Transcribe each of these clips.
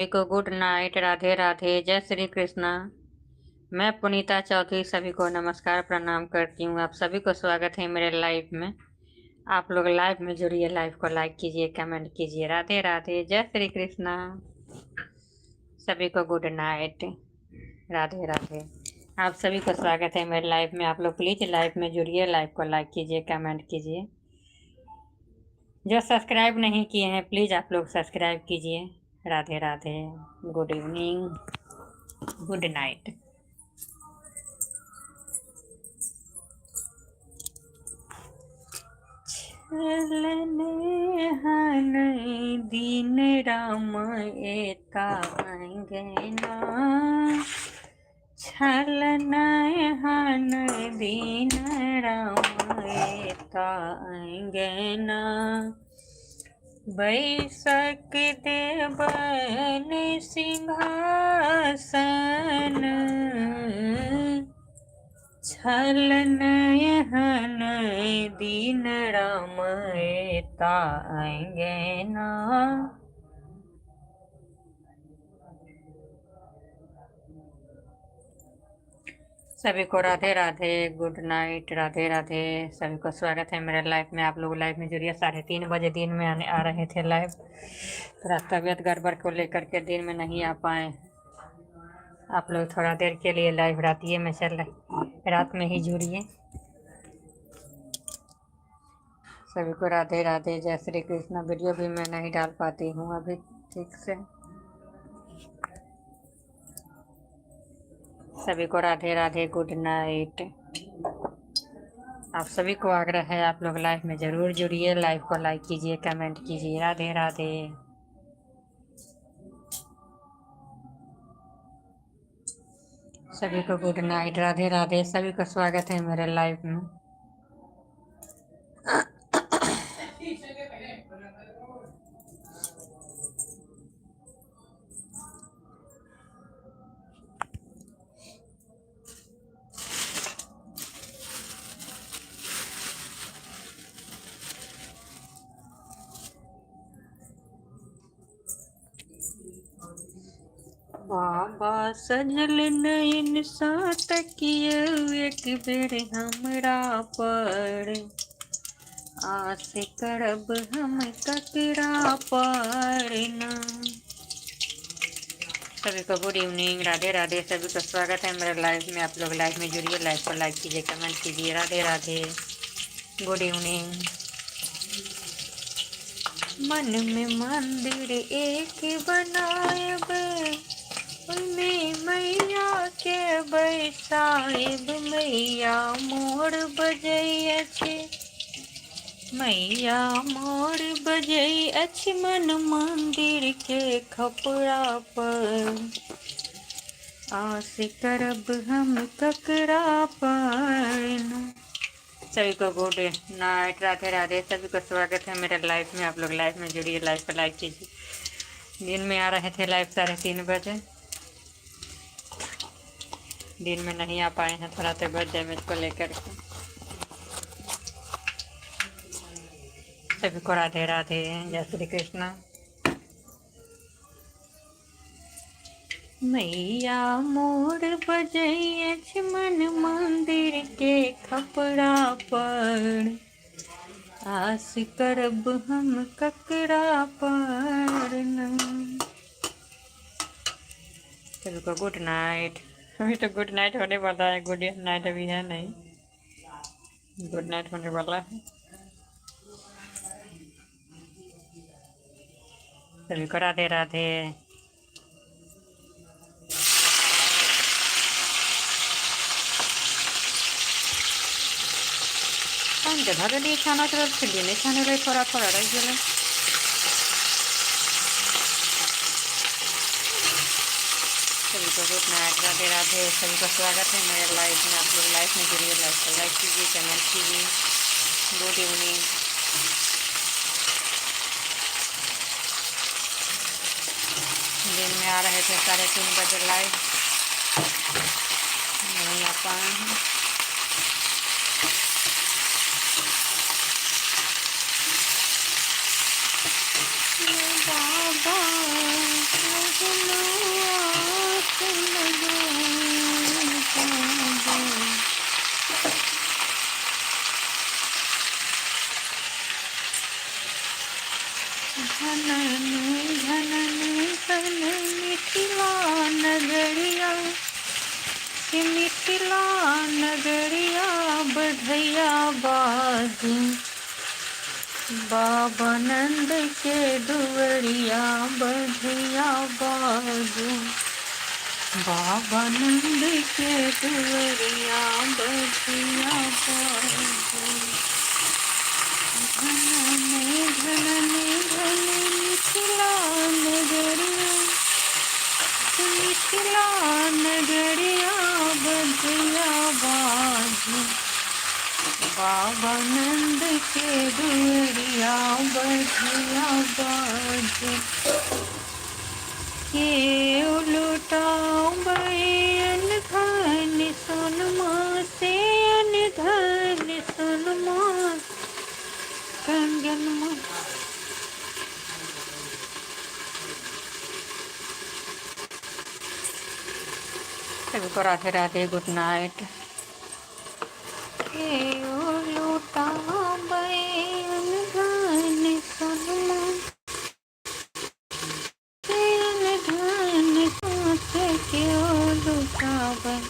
सभी को good night. Radhe Radhe, जय श्री कृष्णा। मैं पुनीता चौधरी सभी को नमस्कार प्रणाम करती हूँ। आप सभी को स्वागत है मेरे लाइव में। आप लोग लाइव में जुड़िए, लाइव को लाइक कीजिए, कमेंट कीजिए। राधे राधे, जय श्री कृष्णा। सभी को गुड नाइट, राधे राधे। आप सभी को स्वागत है मेरे लाइव में। आप लोग प्लीज लाइव में जुड़िए, लाइव को लाइक कीजिए, कमेंट कीजिए। जो सब्सक्राइब नहीं किए हैं प्लीज आप लोग सब्सक्राइब कीजिए। Radhe Radhe, good evening, good night. चलने हनै दिन राम एता अंगना, छलनै हनै दिन राम एता अंगना, बैसक देबन सिंहासन, छलनै हनै दिन राम एता अंगना। सभी को राधे राधे, गुड नाइट, राधे राधे। सभी को स्वागत है मेरे लाइव में। आप लोग लाइव में जुड़िए। 3:30 दिन में आ रहे थे लाइव। थोड़ा तबीयत गड़बड़ को लेकर के दिन में नहीं आ पाए। आप लोग थोड़ा देर के लिए लाइव रातिए में चल रहे, रात में ही जुड़िए। सभी को राधे राधे, जय श्री कृष्ण। वीडियो भी मैं नहीं डाल पाती हूँ अभी ठीक से। सभी को राधे राधे, गुड नाइट। आप सभी को आग्रह है आप लोग लाइव में जरूर जुड़िए, लाइव को लाइक कीजिए, कमेंट कीजिए। राधे राधे। सभी को गुड नाइट, राधे राधे। सभी को स्वागत है मेरे लाइव में। बाबा सजल नयन सा तकिए एक बेर हमरा पर, आस करब हम ककरा पर ना। सभी को गुड इवनिंग, राधे राधे। सभी को स्वागत है मेरे लाइव में। आप लोग लाइव में जुड़िए, लाइव को लाइक कीजिए, कमेंट कीजिए। Radhe Radhe, good evening. मन में मंदिर एक बनाएब, उनमें मैया के बैसाएब। मैया मोर बजै अछि, मैया मोर बजै अछि। मन मंदिर के खपड़ा पर, आस करब हम ककरा पर। सभी को गुड नाइट, राधे राधे। सभी को स्वागत है मेरे लाइव में। आप लोग लाइव में जुड़िए, लाइव पर लाइक कीजिए। दिन में आ रहे थे लाइव 3:30 दिन में नहीं आ पाए हैं, थोड़ा तबियत डैमेज को लेकर के। सभी को राधे राधे, जय श्री कृष्णा। मैया मोर बजै अछि मन मंदिर के खपड़ा पर, आस करब हम ककरा पर न। सभी को गुड नाइट। अभी तो गुड नाइट होने वाला है, गुड नाइट अभी है नहीं, गुड नाइट होने वाला है। सभी को राधे राधे। पानी धरे लिए छाना चल फिर नहीं छाने रहे, थोड़ा थोड़ा रह गए। सभी को गुड नाइट, राधे राधे। सभी को स्वागत है मेरे लाइव में। आप लोग लाइव में जुड़िए, लाइव को लाइक कीजिए, कमेंट कीजिए। Good evening. दिन में आ रहे थे 3:30 लाइव, नहीं आ पाए हैं। बाबा कि मिथिला नगरिया बधैया बाजू, बाबा नंद के दुवरिया बधैया बाजू, बाबा नंद के दुवरिया बधैया बाजू। धन मिथिला नगरिया, मिथिला नगरिया बधैया बाजू, बाबा नंद के दुवरिया बधैया बाजू। ये लुटाऊं बयन धन सोनमा से, अन धन सोनमा कंगन में। सभी को राधे राधे, गुड नाइट। लुटाऊं बयन धन सोनमा क्यों लुटावन,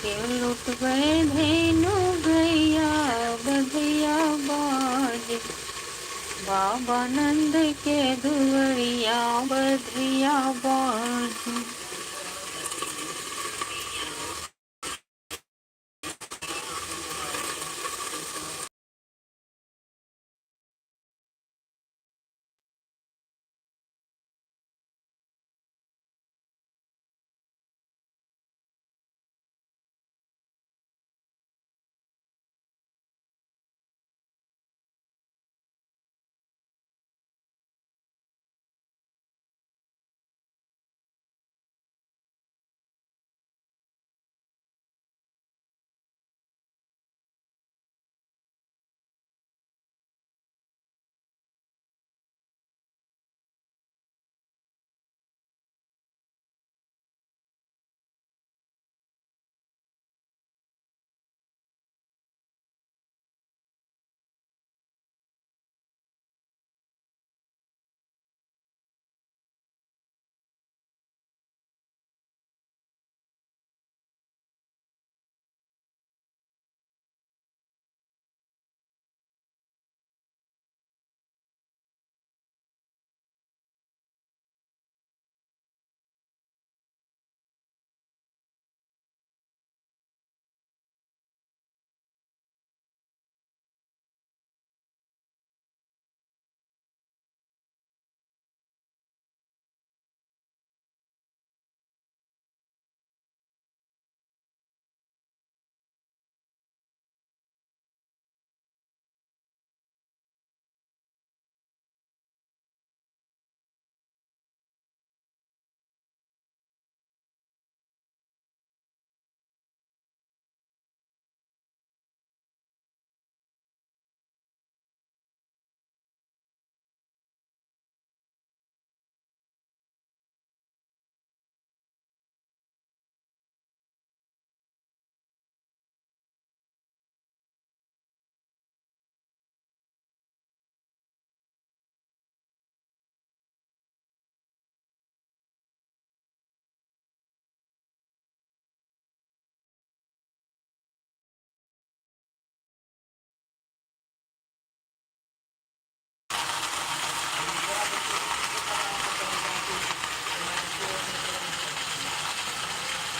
क्यों लुटवे धेनु गैया बधैया बाज, बाबा नंद के दुवरिया बधैया बाज।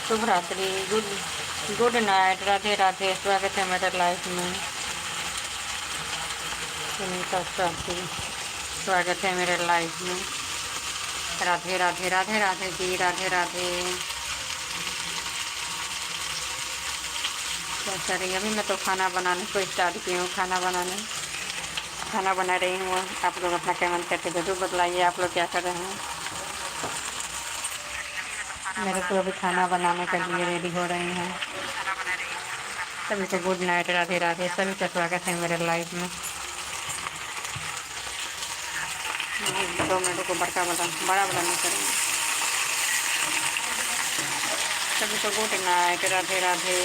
शुभ रात्रि, गुड नाइट, राधे राधे। स्वागत है मेरे लाइफ में, सुनीता साथी, स्वागत है मेरे लाइफ में। राधे राधे, राधे राधे जी, राधे राधे। क्या कर रही, अभी मैं तो खाना बनाने को स्टार्ट की हूँ। खाना बना रही हूँ। आप लोग अपना कमेंट करके जरूर बतलाइए आप लोग क्या कर रहे हैं। मेरे को अभी खाना बनाने के लिए रेडी हो रही हैं। सभी को गुड नाइट, राधे राधे। सभी का स्वागत है मेरे लाइफ में। 2 मिनट को बड़ा बड़ा नहीं करेंगे। सभी को गुड नाइट, राधे राधे।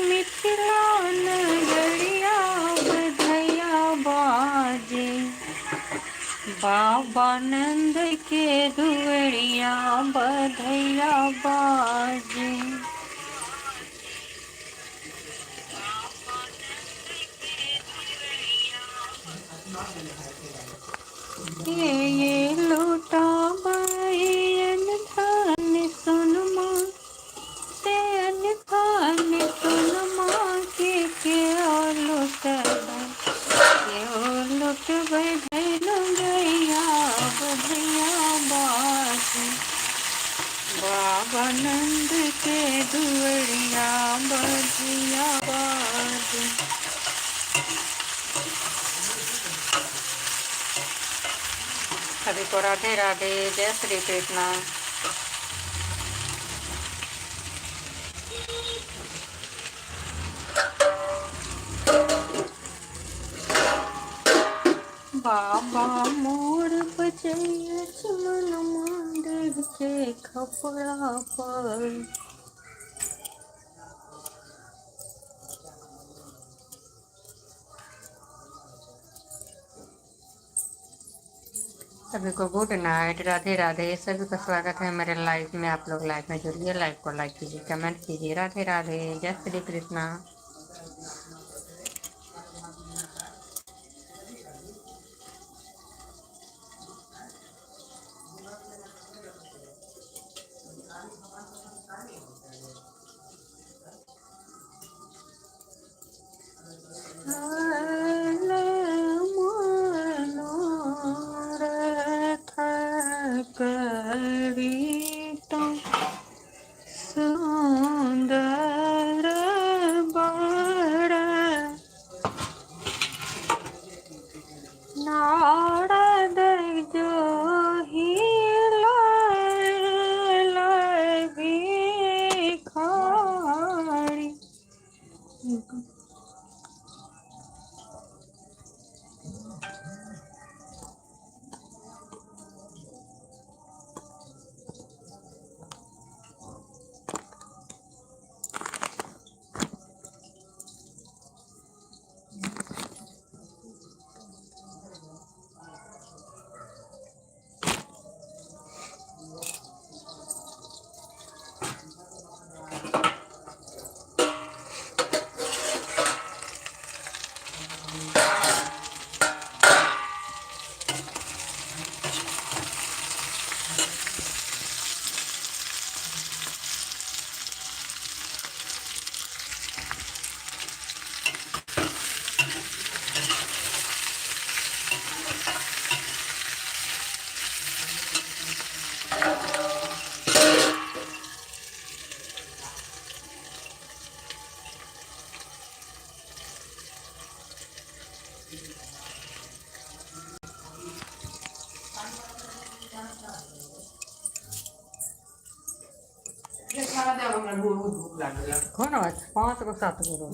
मिथिला नगरिया बाबा नंद के दुवड़िया बधैया बाजे। ये लूटा बयन धन सुनमा से धन सुनमा के लुटबा के लुटबै धैलु गैया बधैया बाजे। बाबा नंद के दुवड़िया बधैया बाजे। सभी को राधे राधे, जय श्री कृष्णा। बाबा मोर बजैया चमन मंदिर के खपड़ा पर। सभी को गुड नाइट, राधे राधे। सभी का स्वागत है मेरे लाइव में। आप लोग लाइव में जुड़िए, लाइव को लाइक कीजिए, कमेंट कीजिए। राधे राधे, जय श्री कृष्णा। मनोरथ करी तो सुंदर बड़ नारद जो भिखारी। कौन आवाज 5 को 7 को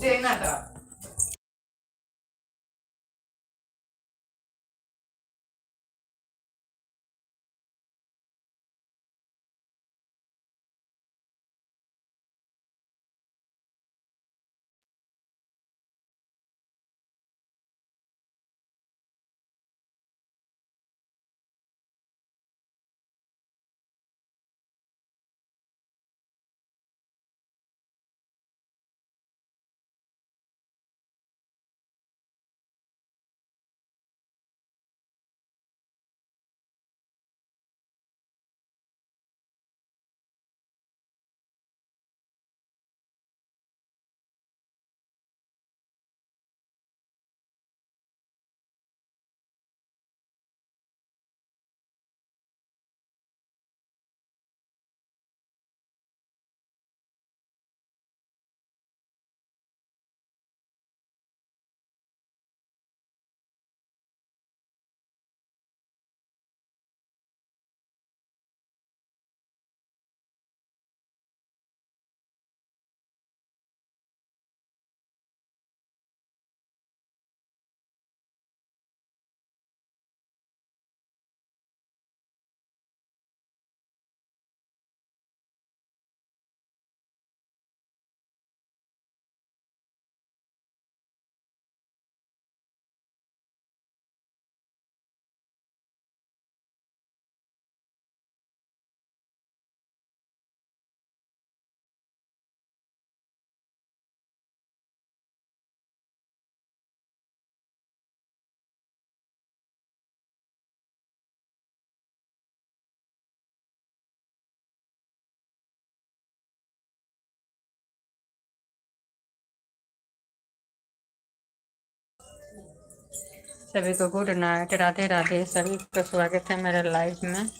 सभी को गुड नाइट, राधे राधे। सभी का स्वागत है मेरे लाइव में।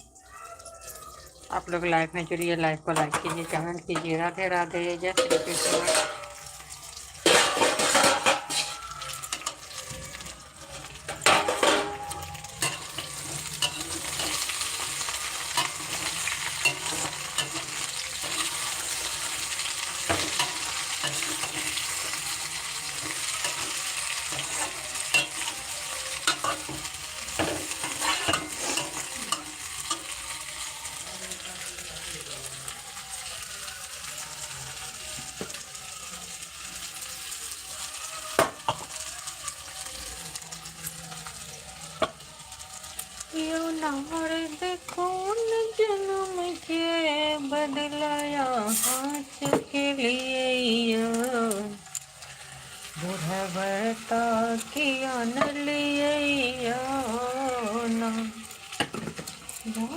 आप लोग लाइव में जुड़िए, लाइव को लाइक कीजिए, कमेंट कीजिए। राधे राधे, जय श्री कृष्ण। यो नार देखो न जन्म के बदलाया हाथ के लिए, बुढ़वता किया न लिए ना।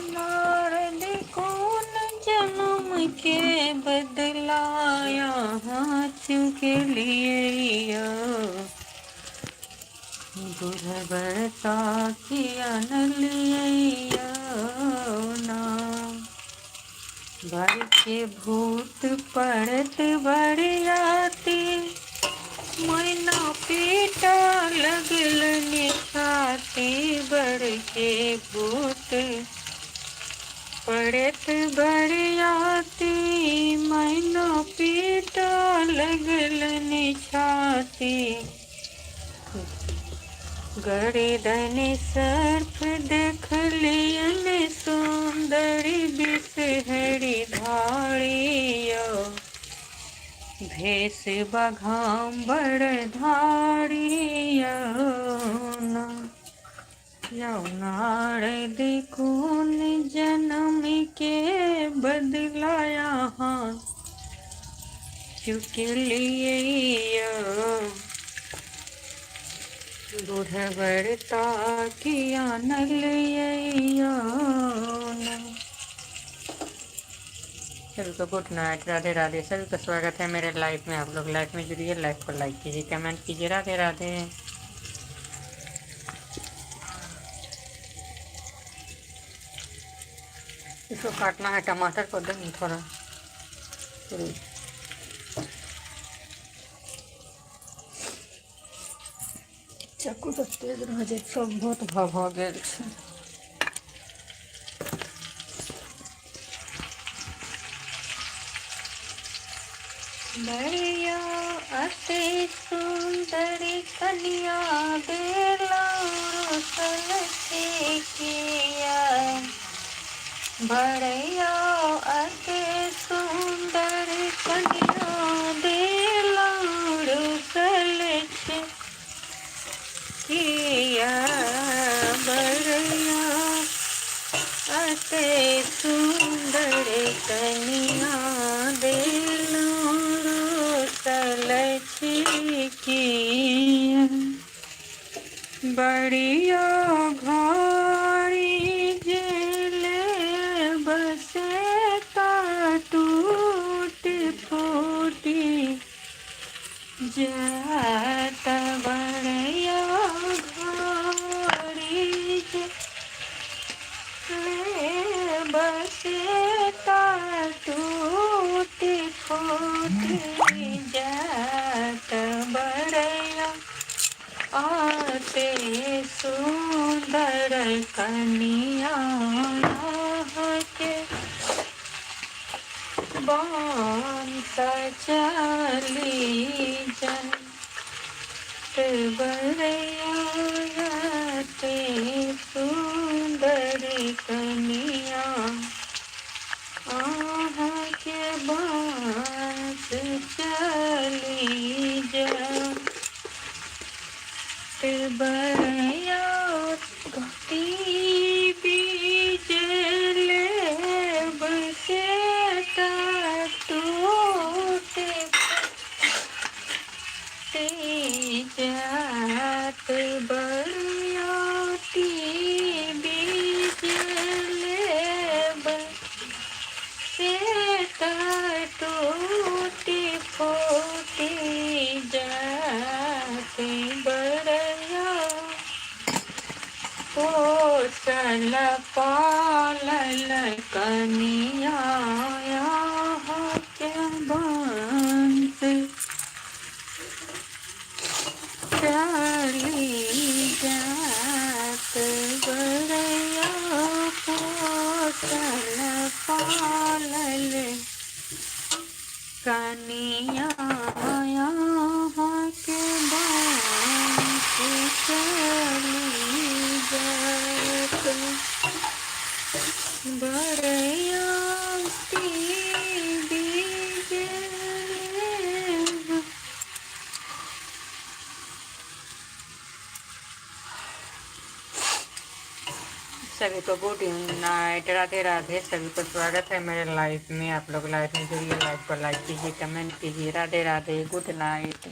नार देखो न जन्म के बदलाया हाथ के लिए, बुढ़वता किया न लिया ना। बड़ के भूत पड़त बड़ियाती, मैना पीटा लगल निछाती। बड़ के भूत पड़त बड़ियाती, मैना पीटा लगल निछाती। गर्दन सर्प देख लियन सुंदरी, बिसहरी धाड़ियो। भेष बघाम्बर धाड़ियो ना। यौनार देखो न जन्म के बदलाया हाँ चुके लिए, बुढ़वता किया न लिया ना। सभी को गुड नाइट, राधे राधे। सभी का स्वागत है मेरे लाइव में। आप लोग लाइव में जुड़िए, लाइव को लाइक कीजिए, कमेंट कीजिए। राधे राधे। इसको काटना है, टमाटर को दें थोड़ा। चाकू तो तेज रह जाए, सब बहुत भ गेल छै। बढ़िया अति सुंदरी कन्या बेला रोशन किया। बढ़िया अति सुंदर कन्या बेला रोशन किया। बढ़िया अति सुंदर कन्या बेला की। बढ़िया घाड़ी जेले बसे टूट फूटी जात। बढ़िया घाड़ी जेले बसे टूट फूटी जात। बढ़िया आते सुंदर कन्या के बांस चली जात। बढ़िया आते सुंदर कन्या के बांस चली जात। बढ़िया घटी बीज ले बसे टूट जात। बढ़िया बीज ले बसे टूट फूट जात। बढ़िया कौशल पालल कनिया के बंस चली जात बड़या कौशल पालल कनिया के बंस चली जात बड़या बीज सभी को गुड नाइट, राधे राधे। सभी को स्वागत है मेरे लाइफ में। आप लोग लाइफ में जुड़िए, लाइफ को लाइक कीजिए, कमेंट कीजिए। Radhe Radhe, good night.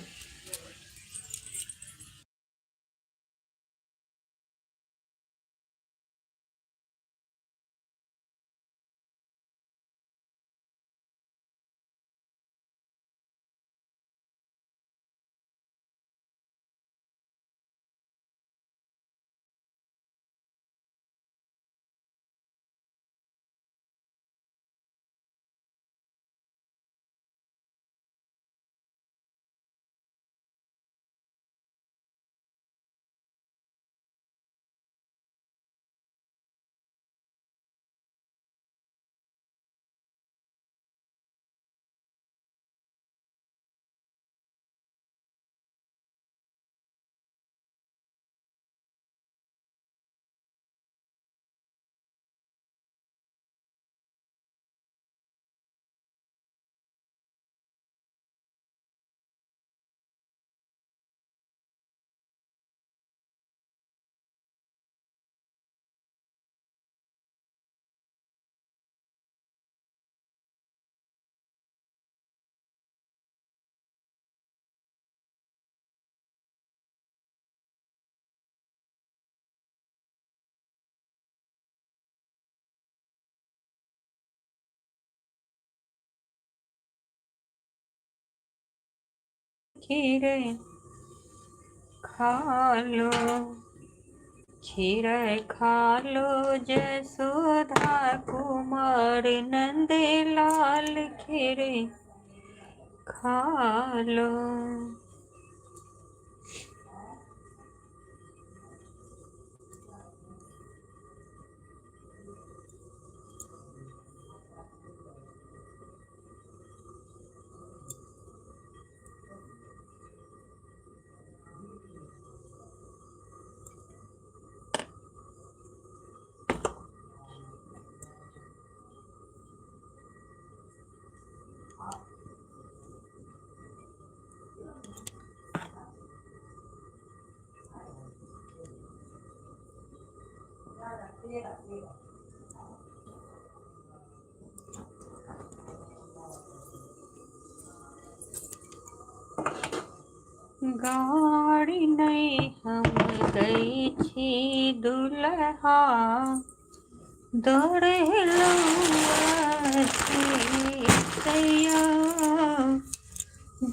खीरे खा लो, खीरे खा लो, जसोदा कुमार नंद लाल खीरे खा लो। गाड़ी नहीं हम गई छी दुल्हा दौड़ेला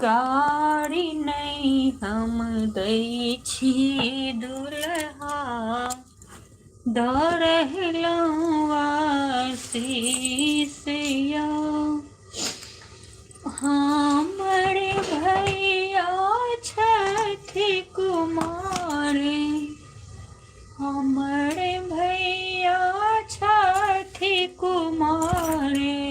गाड़ी नहीं हम गई छी दुल्हा दौड़ेला शीशया हमारे भैया छठी कुमारी, हमारे भैया छठी कुमारी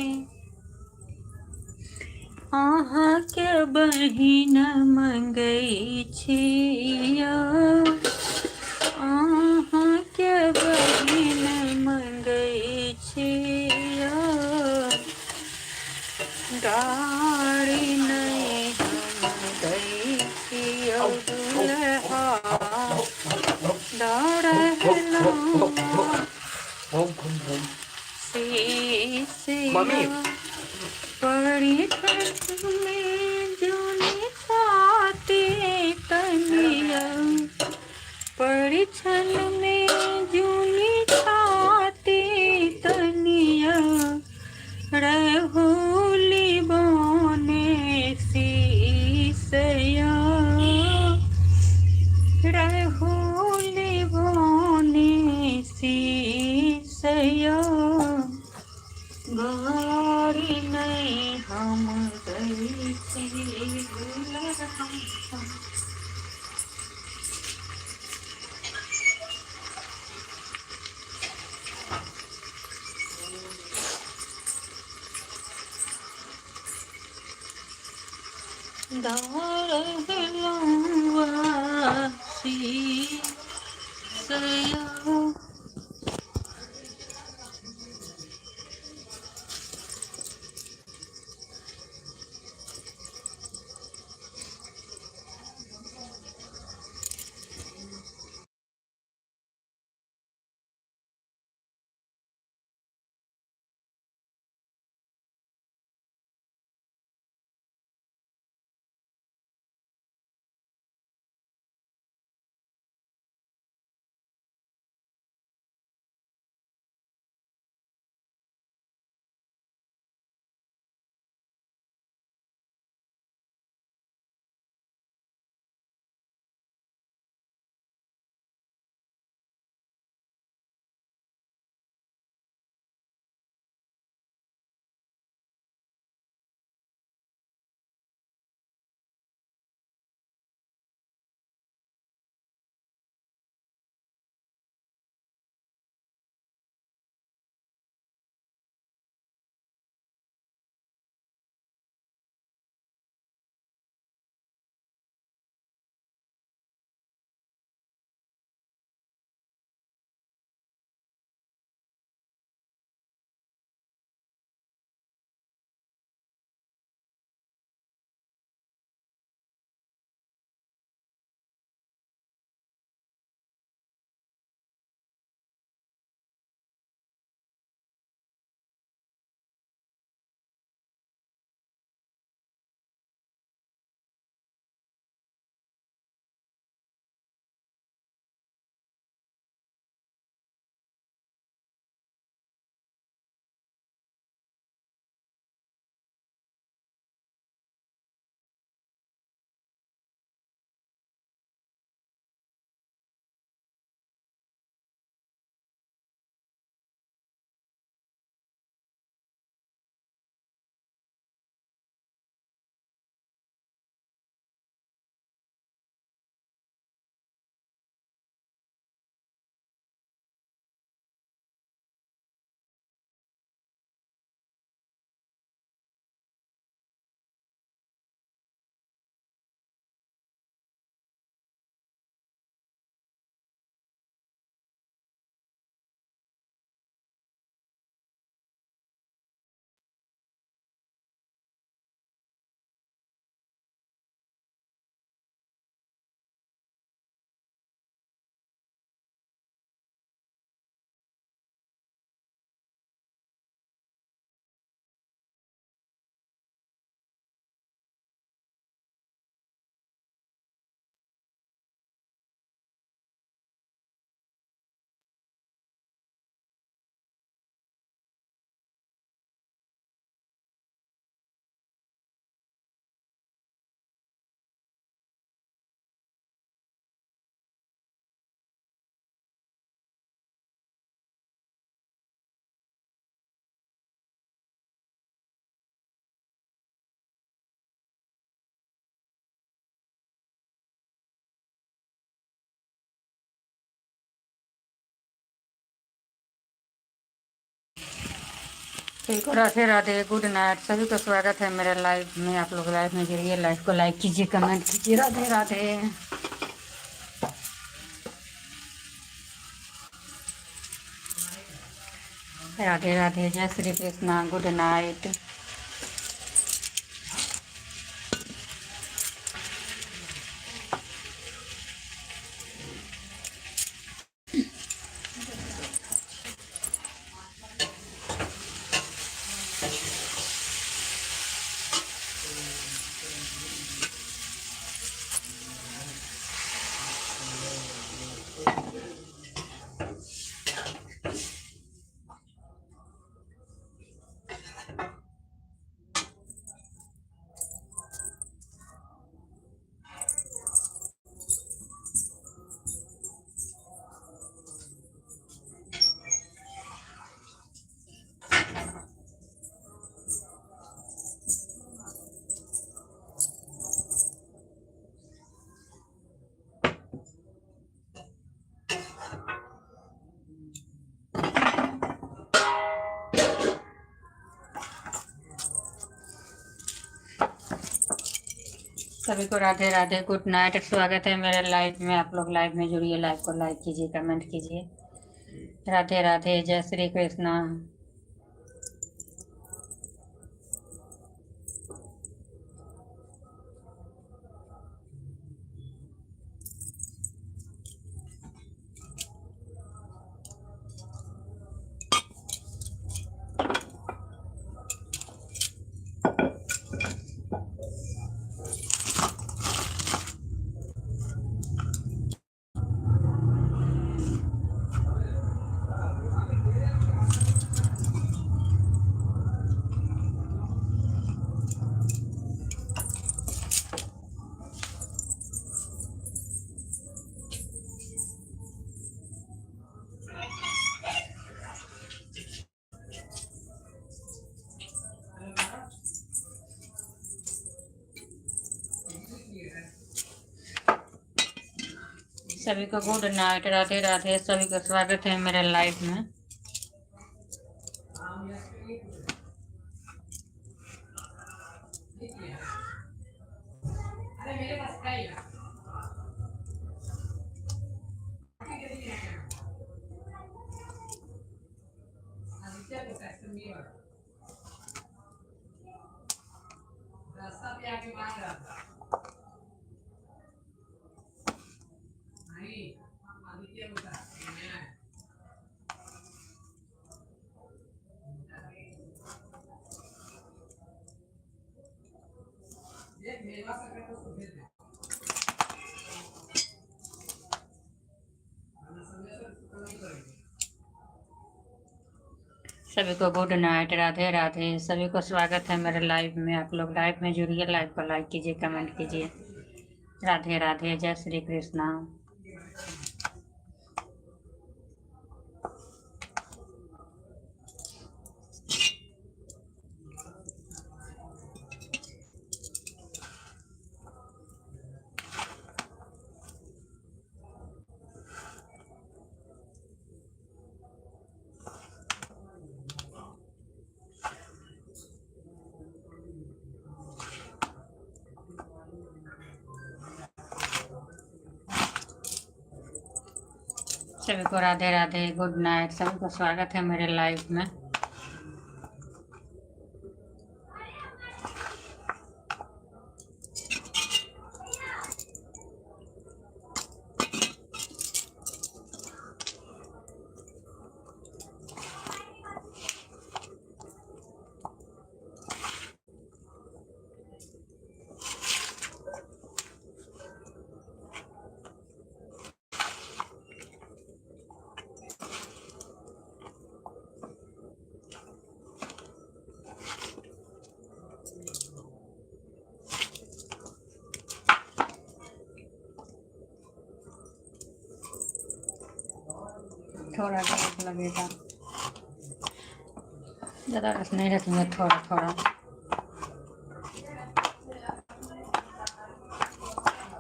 अहाँ के बहिन मंगई छिया, अहाँ के बहिन मंगई छिया गाड़ी नहीं हम गई छिया दुल्हा दौड़ेला शीशया पड़ी छत में जूनी छाती तनिया, पड़ी छल में जूनी छाती तनिया रहोली बने शीशया, रहोली बने शीशया। दारहलावासी सया ठीक, राधे राधे, गुड नाइट। सभी को स्वागत है मेरे लाइव में। आप लोग लाइव में जुड़िए, लाइव को लाइक कीजिए, कमेंट कीजिए। राधे राधे, राधे राधे, जय श्री कृष्णा, गुड नाइट। सभी को राधे राधे, गुड नाइट। स्वागत है मेरे लाइव में। आप लोग लाइव में जुड़िए, लाइव को लाइक कीजिए, कमेंट कीजिए। राधे राधे, जय श्री कृष्णा। सभी को गुड नाइट, राधे राधे। सभी का स्वागत है मेरे लाइव में। सभी को गुड नाइट, राधे राधे। सभी को स्वागत है मेरे लाइव में। आप लोग लाइव में जुड़िए, लाइव को लाइक कीजिए, कमेंट कीजिए। राधे राधे, जय श्री कृष्णा। सभी को राधे राधे, गुड नाइट। सभी को स्वागत है मेरे लाइव में। थोड़ा गैप लगेगा, ज़्यादा रस नहीं रखेंगे, थोड़ा थोड़ा।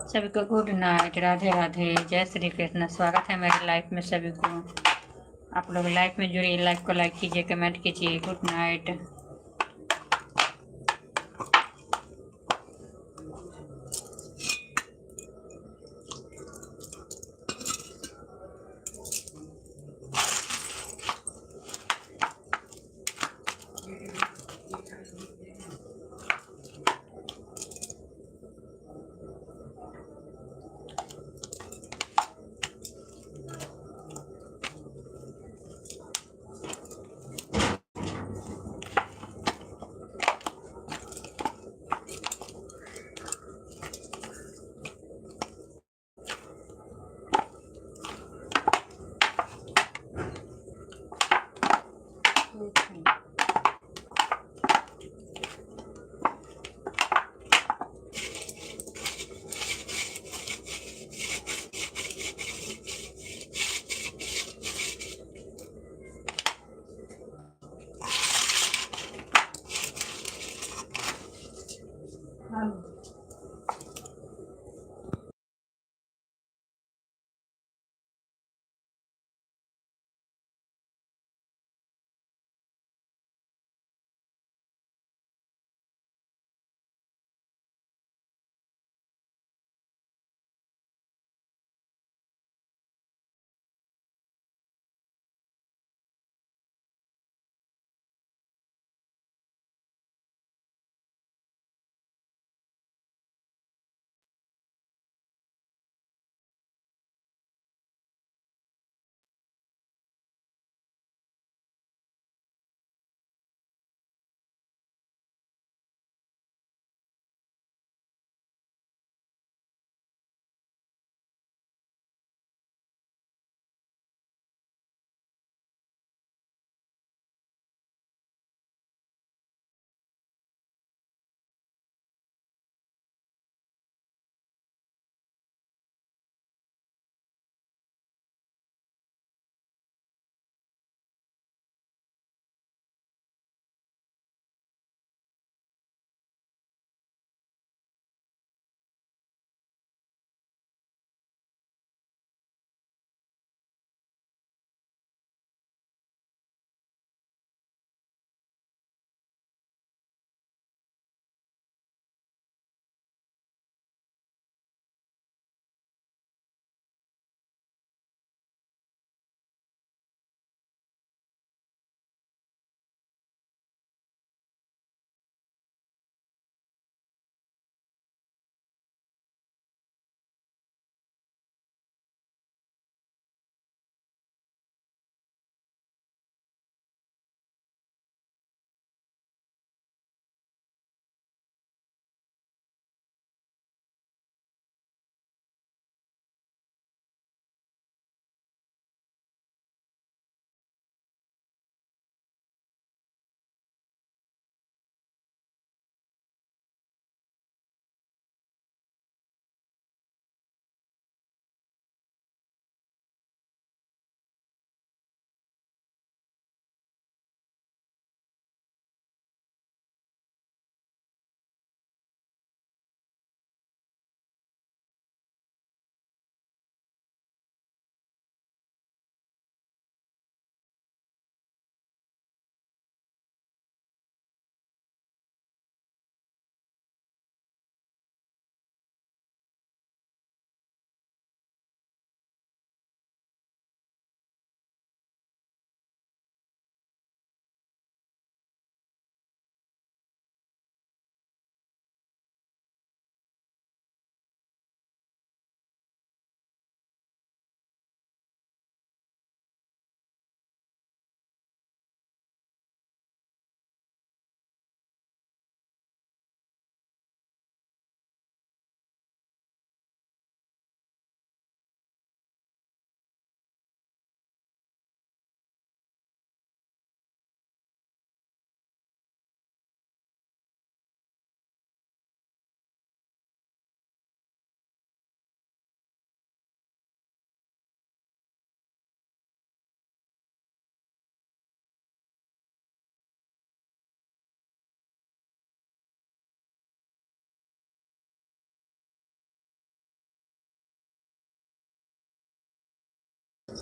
सभी को गुड नाइट, राधे राधे, जय श्री कृष्ण। स्वागत है मेरे लाइफ में सभी को। आप लोग लाइफ में जुड़िए, लाइफ को लाइक कीजिए, कमेंट कीजिए। Good night.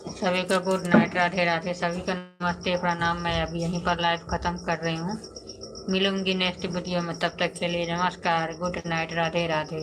सभी को गुड नाइट, राधे राधे। सभी को नमस्ते, प्रणाम। मैं अभी यहीं पर लाइव खत्म कर रही हूँ। मिलूंगी नेक्स्ट वीडियो में, तब तक के लिए नमस्कार, गुड नाइट, राधे राधे।